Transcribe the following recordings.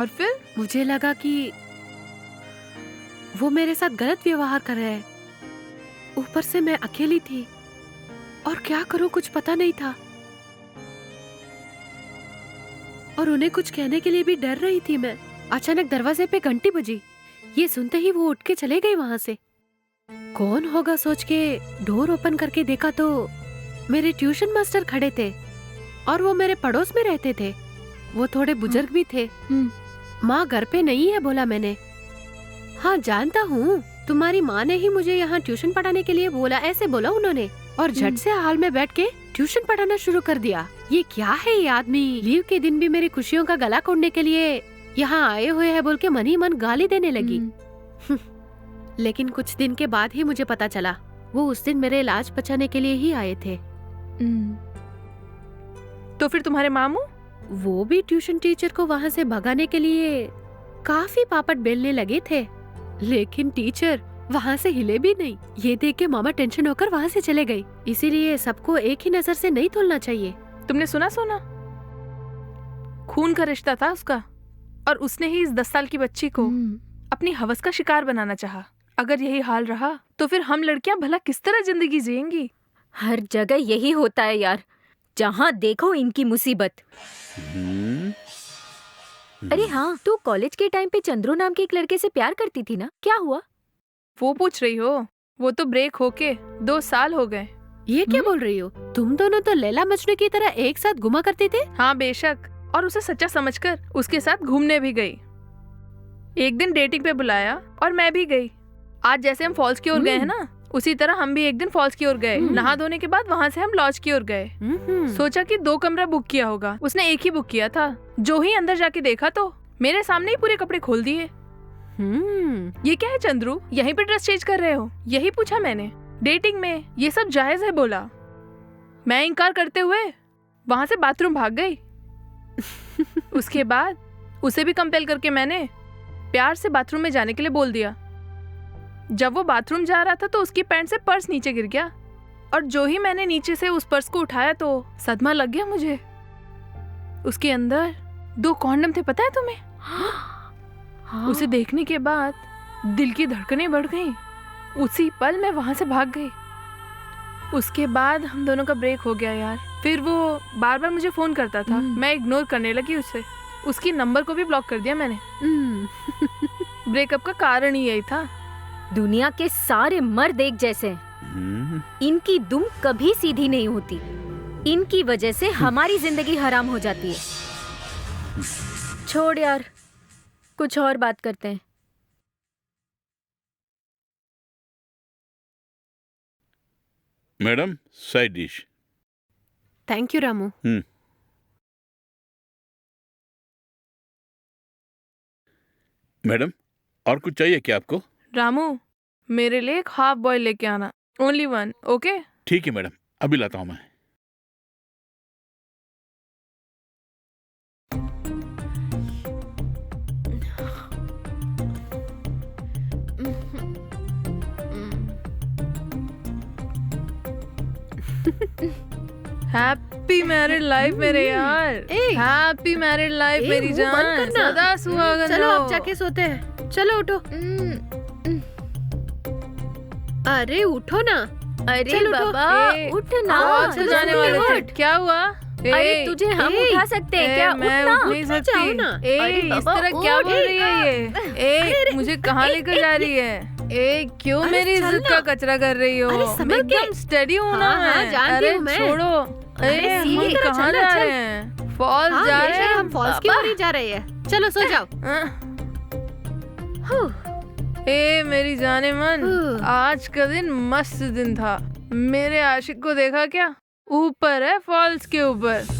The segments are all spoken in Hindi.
और फिर? मुझे लगा कि वो मेरे साथ गलत व्यवहार कर रहे हैं। ऊपर से मैं अकेली थी और क्या करूं कुछ पता नहीं था, और उन्हें कुछ कहने के लिए भी डर रही थी मैं। अचानक दरवाजे पे घंटी बजी। ये सुनते ही वो उठ के चले गए वहां से। कौन होगा सोच के डोर ओपन करके देखा तो मेरे ट्यूशन मास्टर खड़े थे और वो मेरे पड़ोस में रहते थे। वो थोड़े बुजुर्ग भी थे। माँ घर पे नहीं है बोला मैंने। हाँ जानता हूँ, तुम्हारी माँ ने ही मुझे यहाँ ट्यूशन पढ़ाने के लिए बोला, ऐसे बोला उन्होंने। और झट से हाल में बैठ के ट्यूशन पढ़ाना शुरू कर दिया। ये क्या है ये आदमी, लीव के दिन भी मेरी खुशियों का गला तोड़ने के लिए यहाँ आए हुए हैं बोल के मन ही मन गाली देने लगी। लेकिन कुछ दिन के बाद ही मुझे पता चला वो उस दिन मेरे इलाज बचाने के लिए ही आए थे। तो फिर तुम्हारे मामू? वो भी ट्यूशन टीचर को वहाँ से भगाने के लिए काफी पापड़ बेलने लगे थे, लेकिन टीचर वहाँ से हिले भी नहीं। ये देख के मामा टेंशन होकर वहाँ से चले गए। इसीलिए सबको एक ही नजर से नहीं तोलना चाहिए। तुमने सुना सोना? खून का रिश्ता था उसका, और उसने ही इस 10 साल की बच्ची को अपनी हवस का शिकार बनाना चाहा। अगर यही हाल रहा तो फिर हम लड़कियां भला किस तरह जिंदगी जिएंगी? हर जगह यही होता है यार, जहाँ देखो इनकी मुसीबत। अरे हाँ, तू कॉलेज के टाइम पे चंद्रू नाम के एक लड़के से प्यार करती थी ना, क्या हुआ? वो पूछ रही हो? वो तो ब्रेक होके 2 साल हो गए। ये क्या बोल रही हो? तुम दोनों तो लैला मजनू की तरह एक साथ घुमा करते थे। हाँ बेशक, और उसे सच्चा समझकर उसके साथ घूमने भी गई। एक दिन डेटिंग पे बुलाया और मैं भी गई। आज जैसे हम फॉल्स की ओर गए हैं ना, उसी तरह हम भी एक दिन फॉल्स की ओर गए। नहा धोने के बाद वहाँ से हम लॉज की ओर गए। सोचा कि 2 कमरा बुक किया होगा, उसने एक ही बुक किया था। जो ही अंदर जाके देखा तो मेरे सामने ही पूरे कपड़े खोल दिए। ये क्या है चंद्रू, यहीं पे ड्रेस चेंज कर रहे हो? यही पूछा मैंने। डेटिंग में ये सब जायज है बोला। मैं इनकार करते हुए वहां से बाथरूम भाग गई। उसके बाद उसे भी कंपेल करके मैंने प्यार से बाथरूम में जाने के लिए बोल दिया। जब वो बाथरूम जा रहा था तो उसकी पैंट से पर्स नीचे गिर गया, और जो ही मैंने नीचे से उस पर्स को उठाया तो सदमा लग गया मुझे। उसके अंदर 2 कॉन्डम थे, पता है तुम्हें? उसे देखने के बाद दिल की धड़कनें बढ़ गईं। उसी पल मैं वहां से भाग गई। उसके बाद हम दोनों का ब्रेक हो गया यार। फिर वो बार बार मुझे फोन करता था, मैं इग्नोर करने लगी उसे। उसकी नंबर को भी ब्लॉक कर दिया मैंने। ब्रेकअप का कारण ही यही था। दुनिया के सारे मर्द एक जैसे हैं। इनकी दुम कभी सीधी नहीं होती। इनकी वजह से हमारी जिंदगी हराम हो जाती है। छोड़ यार, कुछ और बात करते हैं। Madam, side dish. Thank you Ramu. Madam, और कुछ चाहिए क्या आपको? रामू, मेरे लिए एक हाफ बॉयल लेके आना। Only 1, okay? ठीक है मैडम, अभी लाता हूँ मैं। हैप्पी मैरिड लाइफ मेरे यार। हैप्पी मैरिड लाइफ मेरी जान। सदा सुहागन चलो रहो। अब जाके सोते हैं। चलो उठो। अरे उठो ना। अरे चल उठो। बाबा उठ ना। बहुत चलो जाने सुनिए, वाले थे। उठ। क्या हुआ? अरे तुझे हम उठा सकते हैं क्या? मैं उठना। उठ नहीं सकती। जाओ ना। अरे इस बाबा, तरह क्या उठ। बोल रही है ये? मुझे कहाँ लेकर जा रही है? क्यों अरे मेरी चल इज्जत ना। का कचरा कर रही हो? अरे मैं संभल के। एकदम स्टडी हूँ ना हाँ, मैं। जानती अरे हूँ मैं। छोड़ो। अरे हम सीधी तरह कहाँ चलना, जा चल। रहे हैं? फॉल्स हाँ, जा रहे बेशक हैं हम फॉल्स की ओर ही जा रहे हैं। चलो सो जाओ। मेरी जाने मन, आज का दिन मस्त दिन था। मेरे आशिक को देखा क्या? ऊपर है फॉल्स के ऊपर।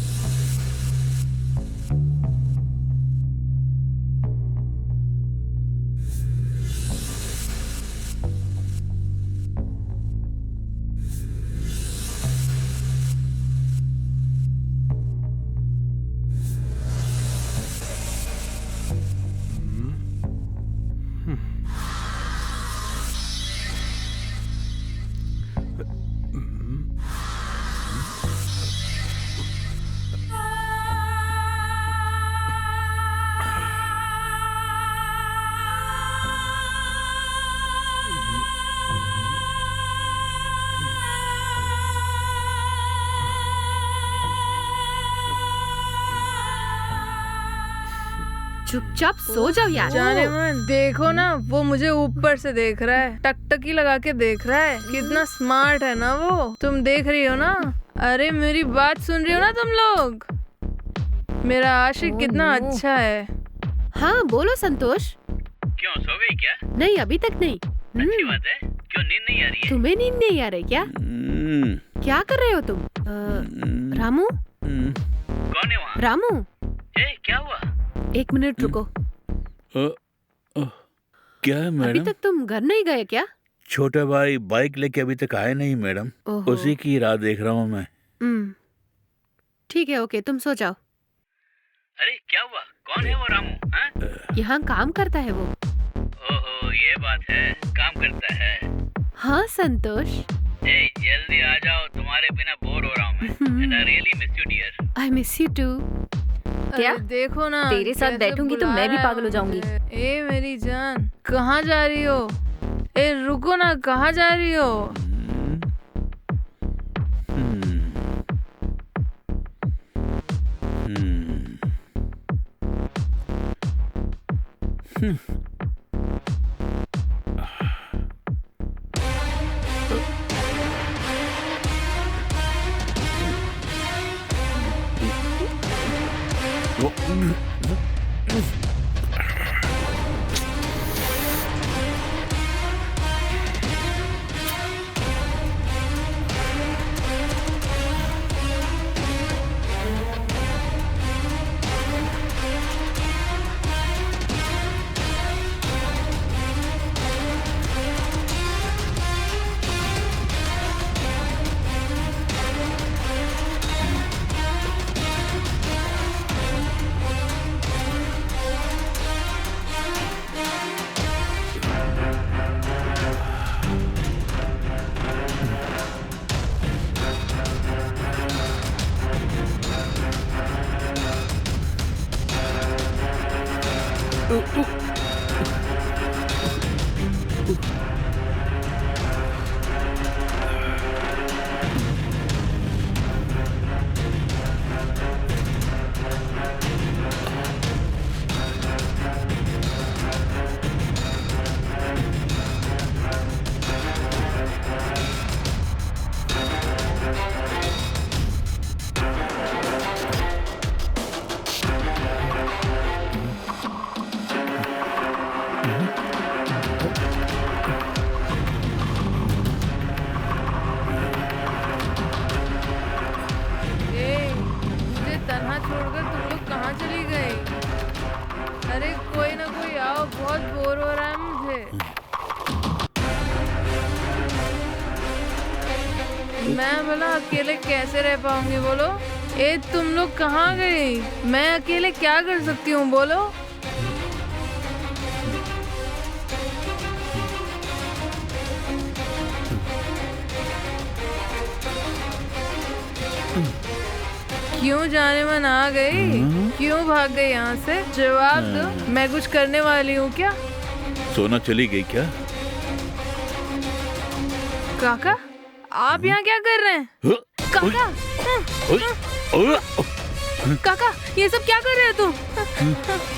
चुपचाप सो जाओ यार। जाने मन, देखो ना, वो मुझे ऊपर से देख रहा है, टकटकी लगा के देख रहा है। कितना स्मार्ट है ना वो। तुम देख रही हो ना? अरे मेरी बात सुन रही हो ना तुम लोग? मेरा आशिक कितना अच्छा है। हाँ बोलो संतोष। क्यों, सो गई क्या? नहीं अभी तक नहीं। अच्छी बात है। क्यों, नींद नहीं आ रही है? तुम्हें नींद नहीं आ रही क्या? क्या कर रहे हो तुम? रामू? कौन है वहाँ? रामू क्या हुआ? 1 मिनट रुको। क्या है अभी मैडम? तक तुम घर नहीं गए क्या? छोटा भाई बाइक लेके अभी तक आए नहीं मैडम। ओहो। उसी की राह देख रहा हूँ मैं। ठीक है ओके, तुम सो जाओ। अरे क्या हुआ? कौन है वो रामू? हाँ? यहाँ काम करता है वो। ओहो, ये बात है, काम करता है। हाँ संतोष। जल्दी आ जाओ, तुम्हारे बिना बोर हो रहा हूँ मैं। And I really miss you, dear. I miss you too. क्या? अरे देखो ना, तेरे साथ कैसे बैठूंगी तो बुला मैं भी रहा है पागल हो जाऊंगी। मुझे। ए मेरी जान, कहाँ जा रही हो? ए रुको ना, कहाँ जा रही हो? मुझे तन्हा छोड़कर तुम लोग कहाँ चली गई? अरे कोई ना कोई आओ, बहुत बोर हो रहा है मुझे। मैं भला अकेले कैसे रह पाऊंगी बोलो? ए तुम लोग कहाँ गई? मैं अकेले क्या कर सकती हूँ बोलो? क्यों जाने मन आ गई? क्यों भाग गई यहाँ से? जवाब दो, मैं कुछ करने वाली हूँ क्या? सोना चली गई क्या? काका, आप यहाँ क्या कर रहे हैं? काका, काका, ये सब क्या कर रहे हो तुम?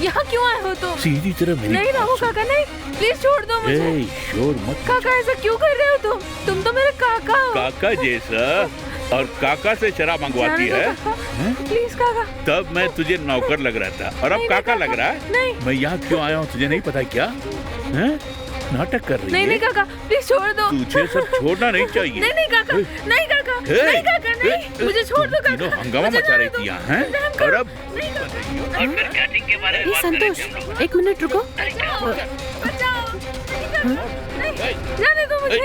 यहाँ क्यों आए हो तुम? सीधी तरह मेरी नहीं रामू काका, नहीं, प्लीज छोड़ दो मुझे। ए, शोर मत। काका ऐसा क्यों कर रहे हो तुम? तुम तो मेरे काका हो। काका जैसा और काका से शराब मंगवाती जाने दो है? काका, प्लीज काका। तब मैं तुझे नौकर लग रहा था और अब नहीं, काका नहीं, लग रहा है? नहीं। मैं यहाँ क्यों आया हूँ तुझे नहीं पता क्या? हैं? नाटक कर रही नहीं है? नहीं काका, प्लीज छोड़ दो। तुझे सब छोड़ना नहीं चाहिए। नहीं नहीं काका, नहीं काका, ए, नहीं काका, नहीं, मुझे छोड़ दो तीनों काका। हंगामा मुझे मचा रही जाने थी दो। यहाँ, हैं? रहम करो। और अब नहीं काका, और फिर चैटिंग के बारे में ये बात कर रहे संतोष थे हम लोग। 1 मिनट रुको। अरे क्या हुआ? बचाओ। नहीं काका, नहीं, जाने दो मुझे।